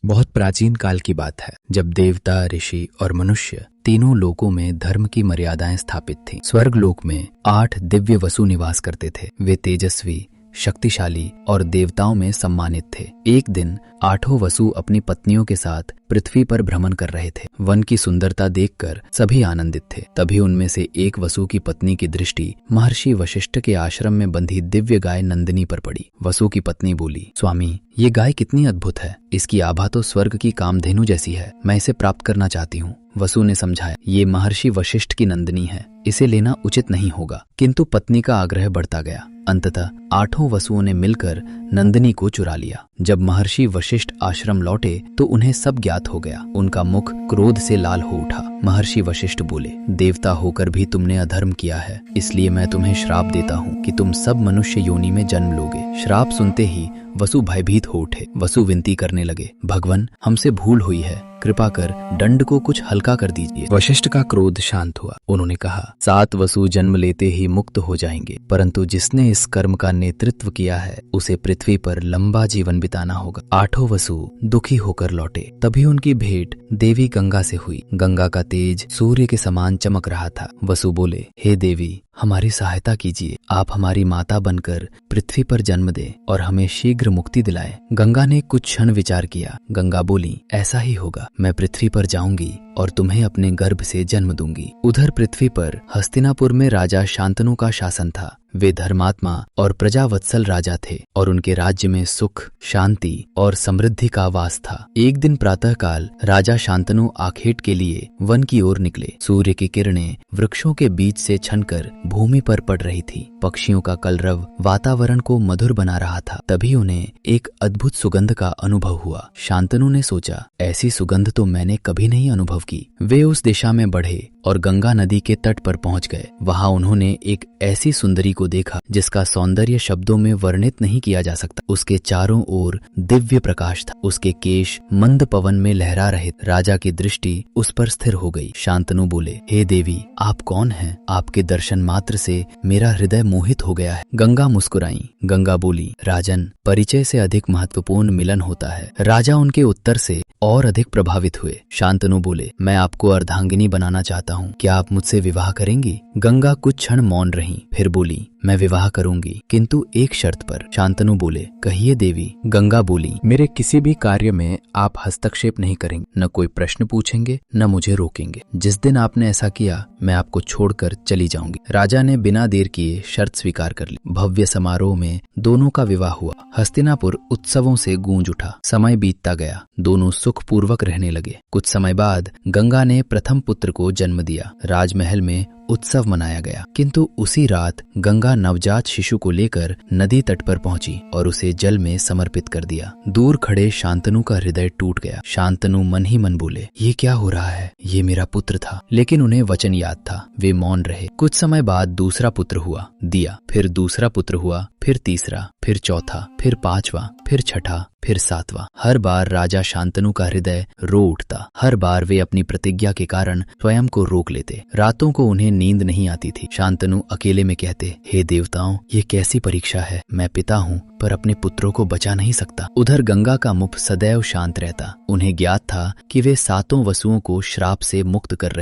बहुत प्राचीन काल की बात है, जब देवता, ऋषि और मनुष्य तीनों लोकों में धर्म की मर्यादाएं स्थापित थीं। स्वर्ग लोक में 8 दिव्य वसु निवास करते थे। वे तेजस्वी, शक्तिशाली और देवताओं में सम्मानित थे। एक दिन 8 वसु अपनी पत्नियों के साथ पृथ्वी पर भ्रमण कर रहे थे। वन की सुंदरता देखकर सभी आनंदित थे। तभी उनमें से एक वसु की पत्नी की दृष्टि महर्षि वशिष्ठ के आश्रम में बंधी दिव्य गाय नंदिनी पर पड़ी। वसु की पत्नी बोली, स्वामी, ये गाय कितनी अद्भुत है। इसकी आभा तो स्वर्ग की कामधेनु जैसी है। मैं इसे प्राप्त करना चाहती हूँ। वसु ने समझाया, ये महर्षि वशिष्ठ की नंदिनी है, इसे लेना उचित नहीं होगा। किंतु पत्नी का आग्रह बढ़ता गया। अंततः 8 वसुओं ने मिलकर नंदिनी को चुरा लिया। जब महर्षि वशिष्ठ आश्रम लौटे तो उन्हें सब ज्ञात हो गया। उनका मुख क्रोध से लाल हो उठा। महर्षि वशिष्ठ बोले, देवता होकर भी तुमने अधर्म किया है, इसलिए मैं तुम्हें श्राप देता हूँ कि तुम सब मनुष्य योनि में जन्म लोगे। श्राप सुनते ही वसु भयभीत हो उठे। वसु विनती करने लगे, भगवन, हमसे भूल हुई है, कृपा कर दंड को कुछ हल्का कर दीजिए। वशिष्ठ का क्रोध शांत हुआ। उन्होंने कहा, 7 वसु जन्म लेते ही मुक्त हो जाएंगे, परंतु जिसने इस कर्म का नेतृत्व किया है उसे पृथ्वी पर लंबा जीवन बिताना होगा। 8 वसु दुखी होकर लौटे। तभी उनकी भेंट देवी गंगा से हुई। गंगा का तेज सूर्य के समान चमक रहा था। वसु बोले, हे देवी, हमारी सहायता कीजिए। आप हमारी माता बनकर पृथ्वी पर जन्म दें और हमें शीघ्र मुक्ति दिलाएं। गंगा ने कुछ क्षण विचार किया। गंगा बोली, ऐसा ही होगा। मैं पृथ्वी पर जाऊंगी और तुम्हें अपने गर्भ से जन्म दूंगी। उधर पृथ्वी पर हस्तिनापुर में राजा शांतनु का शासन था। वे धर्मात्मा और प्रजावत्सल राजा थे और उनके राज्य में सुख, शांति और समृद्धि का वास था। एक दिन प्रातःकाल राजा शांतनु आखेट के लिए वन की ओर निकले। सूर्य की किरणें वृक्षों के बीच से छनकर भूमि पर पड़ रही थी। पक्षियों का कलरव वातावरण को मधुर बना रहा था। तभी उन्हें एक अद्भुत सुगंध का अनुभव हुआ। शांतनु ने सोचा, ऐसी सुगंध तो मैंने कभी नहीं अनुभव की। वे उस दिशा में बढ़े और गंगा नदी के तट पर पहुंच गए। वहां उन्होंने एक ऐसी सुंदरी को देखा जिसका सौंदर्य शब्दों में वर्णित नहीं किया जा सकता। उसके चारों ओर दिव्य प्रकाश था। उसके केश मंद पवन में लहरा रहे। राजा की दृष्टि उस पर स्थिर हो गई। शांतनु बोले, हे देवी, आप कौन हैं? आपके दर्शन मात्र से मेरा हृदय मोहित हो गया है। गंगा मुस्कुराई। गंगा बोली, राजन, परिचय से अधिक महत्वपूर्ण मिलन होता है। राजा उनके उत्तर से और अधिक प्रभावित हुए। शांतनु बोले, मैं आपको अर्धांगिनी बनाना चाहता हूँ, क्या आप मुझसे विवाह करेंगी? गंगा कुछ क्षण मौन रही, फिर बोली, मैं विवाह करूंगी, किंतु एक शर्त पर। शांतनु बोले, कहिए देवी। गंगा बोली, मेरे किसी भी कार्य में आप हस्तक्षेप नहीं करेंगे, न कोई प्रश्न पूछेंगे, न मुझे रोकेंगे। जिस दिन आपने ऐसा किया, मैं आपको छोड़कर चली जाऊंगी। राजा ने बिना देर किए शर्त स्वीकार कर ली। भव्य समारोह में दोनों का विवाह हुआ। हस्तिनापुर उत्सवों से गूंज उठा। समय बीतता गया। दोनों सुखपूर्वक रहने लगे। कुछ समय बाद गंगा ने प्रथम पुत्र को जन्म दिया। राजमहल में उत्सव मनाया गया, किंतु उसी रात गंगा नवजात शिशु को लेकर नदी तट पर पहुंची और उसे जल में समर्पित कर दिया। दूर खड़े शांतनु का हृदय टूट गया। शांतनु मन ही मन बोले, ये क्या हो रहा है? ये मेरा पुत्र था। लेकिन उन्हें वचन याद था। वे मौन रहे। कुछ समय बाद दूसरा पुत्र हुआ, दिया। फिर दूसरा पुत्र हुआ, फिर तीसरा, फिर चौथा, फिर 5वां, फिर छठा, फिर 7वां। हर बार राजा शांतनु का हृदय रो उठता। हर बार वे अपनी प्रतिज्ञा के कारण स्वयं को रोक लेते। रातों को उन्हें नींद नहीं आती थी। शांतनु अकेले में कहते, हे देवताओं, ये कैसी परीक्षा है। मैं पिता हूँ पर अपने पुत्रों को बचा नहीं सकता। उधर गंगा का मुख सदैव शांत रहता। उन्हें ज्ञात था कि वे 7 वसुओं को श्राप से मुक्त कर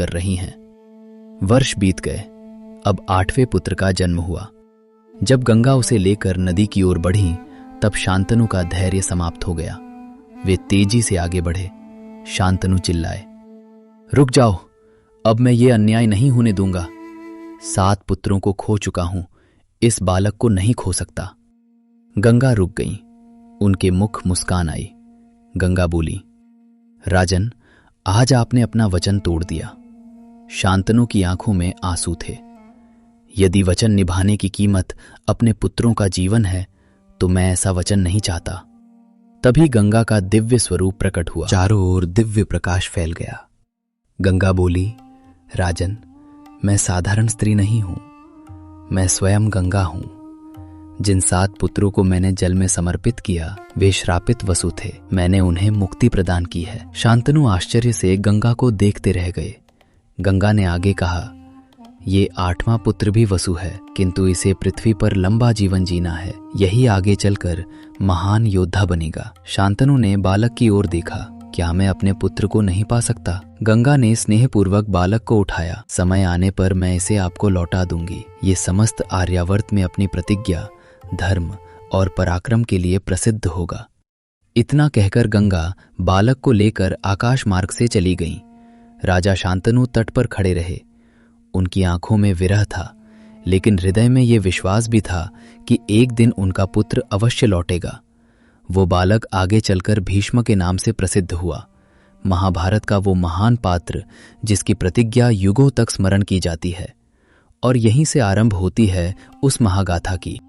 रही हैं। वर्ष बीत गए। अब 8वें पुत्र का जन्म हुआ। जब गंगा उसे लेकर नदी की ओर बढ़ी, तब शांतनु का धैर्य समाप्त हो गया। वे तेजी से आगे बढ़े। शांतनु चिल्लाए, रुक जाओ, अब मैं ये अन्याय नहीं होने दूंगा। 7 पुत्रों को खो चुका हूं, इस बालक को नहीं खो सकता। गंगा रुक गई। उनके मुख मुस्कान आई। गंगा बोली, राजन, आज आपने अपना वचन तोड़ दिया। शांतनु की आंखों में आंसू थे। यदि वचन निभाने की कीमत अपने पुत्रों का जीवन है, तो मैं ऐसा वचन नहीं चाहता। तभी गंगा का दिव्य स्वरूप प्रकट हुआ। चारों ओर दिव्य प्रकाश फैल गया। गंगा बोली, राजन, मैं साधारण स्त्री नहीं हूं, मैं स्वयं गंगा हूं। जिन 7 पुत्रों को मैंने जल में समर्पित किया, वे श्रापित वसु थे। मैंने उन्हें मुक्ति प्रदान की है। शांतनु आश्चर्य से गंगा को देखते रह गए। गंगा ने आगे कहा, ये 8वां पुत्र भी वसु है, किंतु इसे पृथ्वी पर लंबा जीवन जीना है। यही आगे चलकर महान योद्धा बनेगा। शांतनु ने बालक की ओर देखा। क्या मैं अपने पुत्र को नहीं पा सकता? गंगा ने स्नेहपूर्वक बालक को उठाया। समय आने पर मैं इसे आपको लौटा दूंगी। ये समस्त आर्यावर्त में अपनी प्रतिज्ञा, धर्म और पराक्रम के लिए प्रसिद्ध होगा। इतना कहकर गंगा बालक को लेकर आकाश मार्ग से चली गईं। राजा शांतनु तट पर खड़े रहे। उनकी आंखों में विरह था, लेकिन हृदय में ये विश्वास भी था कि एक दिन उनका पुत्र अवश्य लौटेगा। वो बालक आगे चलकर भीष्म के नाम से प्रसिद्ध हुआ। महाभारत का वो महान पात्र जिसकी प्रतिज्ञा युगों तक स्मरण की जाती है। और यहीं से आरंभ होती है उस महागाथा की।